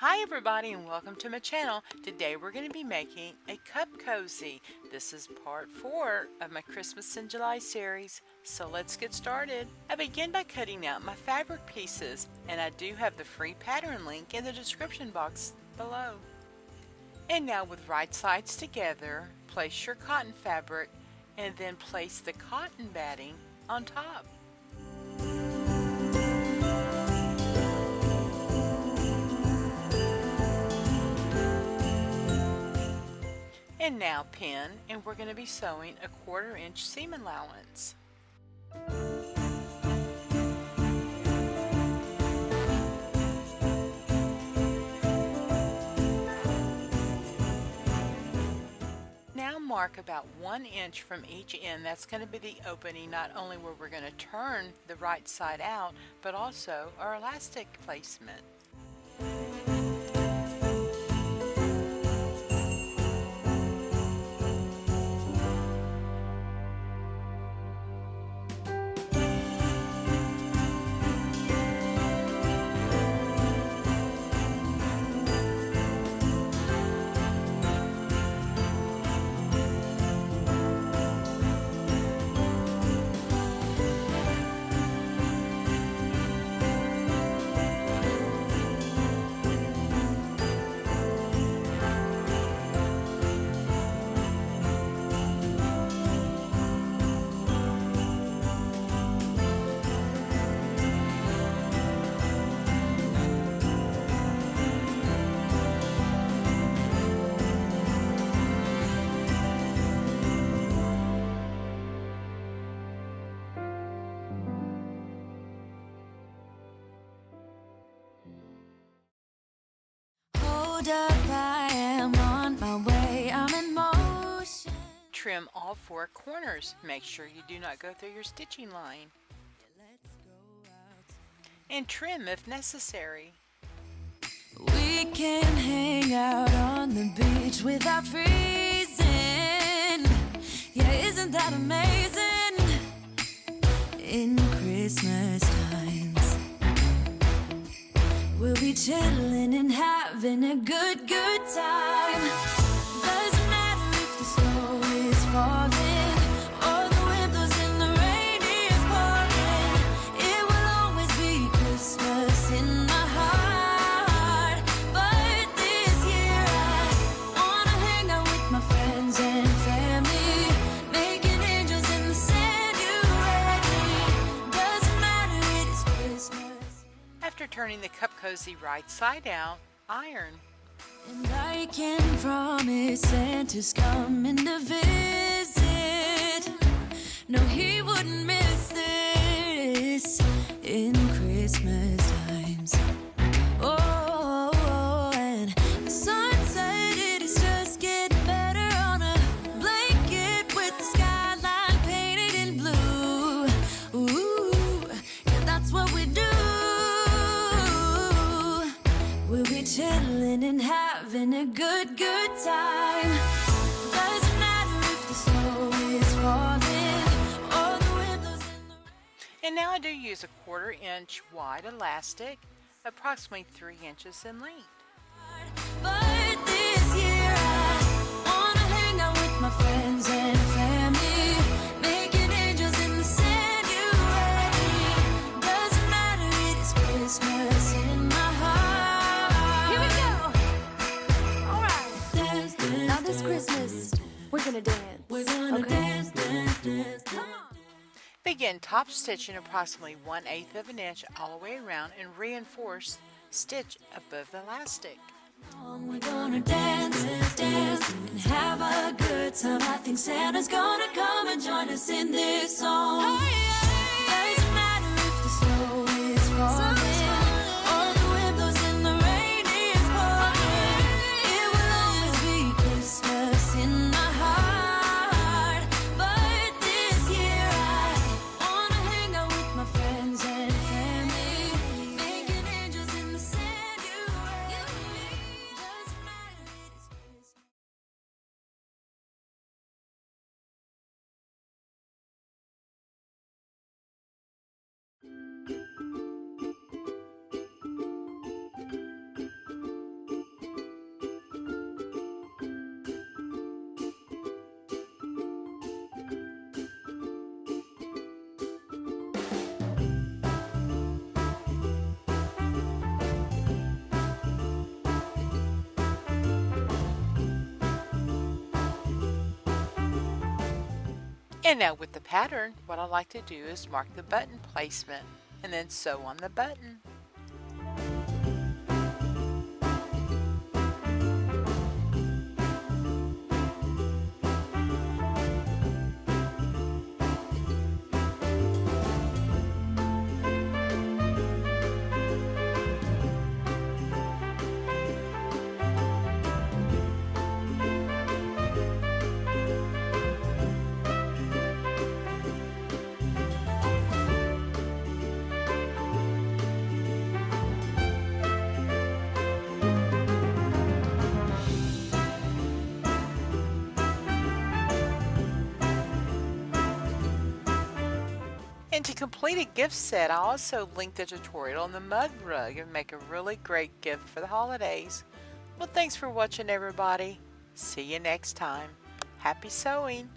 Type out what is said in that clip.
Hi everybody and welcome to my channel. Today we're going to be making a cup cozy. This is part 4 of my Christmas in July series, so let's get started. I begin by cutting out my fabric pieces, and I do have the free pattern link in the description box below. And now with right sides together, place your cotton fabric and then place the cotton batting on top. And now pin, and we're going to be sewing a 1/4 inch seam allowance. Now mark about 1 inch from each end. That's going to be the opening, not only where we're going to turn the right side out, but also our elastic placement. I am on my way, I'm in motion. Trim all 4 corners. Make sure you do not go through your stitching line. And trim if necessary. We can hang out on the beach without freezing. Yeah, isn't that amazing? In Christmas times, we'll be chilling and having a good time. Doesn't matter if the snow is falling or the wind blows and the rain is pouring. It will always be Christmas in my heart. But this year I wanna hang out with my friends and family, making angels in the sand. You ready? Doesn't matter, it is Christmas. After turning the cup cozy right side out, iron. And I can promise Santa's coming to visit. No, he wouldn't miss this in Christmas times. Oh, and the sun said it is just getting better on a blanket with the skyline painted in blue. Ooh, yeah, that's what we do. We'll be chilling and having a good time. Doesn't matter if the snow is falling or the wind blows in the rain. And now I do use a 1/4 inch wide elastic, approximately 3 inches in length. But this year I wanna hang out with my friends and family, making angels in the sand. You ready? Doesn't matter, it is Christmas in my heart. Here we go. All right. Dance, dance, now this Christmas, we're gonna dance. We're gonna dance. Come on. Begin top stitching approximately 1/8 of an inch all the way around and reinforce stitch above the elastic. We're gonna dance, and have a good time. I think Santa's gonna come and join us in this song. Doesn't matter if the snow is falling or the wind blows and the rain is pouring. It will always be Christmas in my heart. But this year I wanna hang out with my friends and family, making angels in the sand. You ready? Doesn't matter, it is Christmas. And now with the pattern, what I like to do is mark the button placement and then sew on the button. And to complete a gift set, I also linked a tutorial on the mug rug and make a really great gift for the holidays. Well, thanks for watching, everybody. See you next time. Happy sewing!